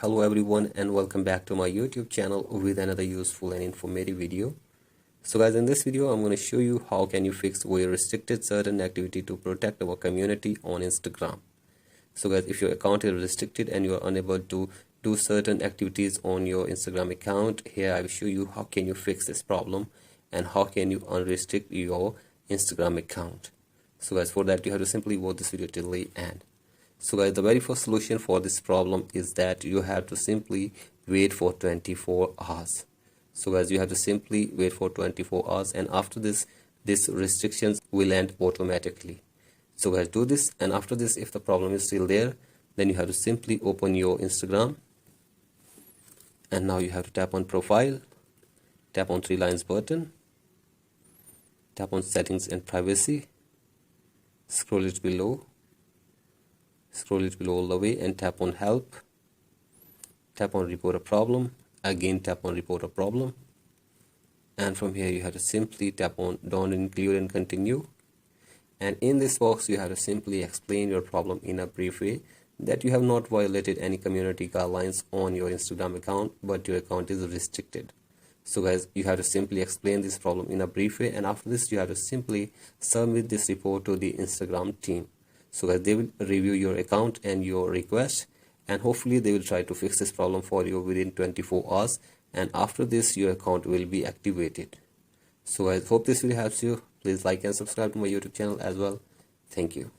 Hello everyone and welcome back to my YouTube channel with another useful and informative video. So guys, in this video I'm going to show you how can you fix we restricted certain activity to protect our community on Instagram. So guys, if your account is restricted and you are unable to do certain activities on your Instagram account, here I will show you how can you fix this problem and how can you unrestrict your Instagram account. So guys, for that you have to simply watch this video till the end. So guys, the very first solution for this problem is that you have to simply wait for 24 hours. So guys, you have to simply wait for 24 hours and after this restrictions will end automatically. So guys, do this, and after this if the problem is still there, then you have to simply open your Instagram, and now you have to tap on profile, tap on three lines button, tap on settings and privacy, scroll it below all the way and tap on help, tap on report a problem, again tap on report a problem, and from here you have to simply tap on don't include and continue, and in this box you have to simply explain your problem in a brief way that you have not violated any community guidelines on your Instagram account but your account is restricted. So guys, you have to simply explain this problem in a brief way, and after this you have to simply submit this report to the Instagram team. So guys, they will review your account and your request, and hopefully they will try to fix this problem for you within 24 hours, and after this your account will be activated. So guys, hope this video helps you. Please like and subscribe to my YouTube channel as well. Thank you.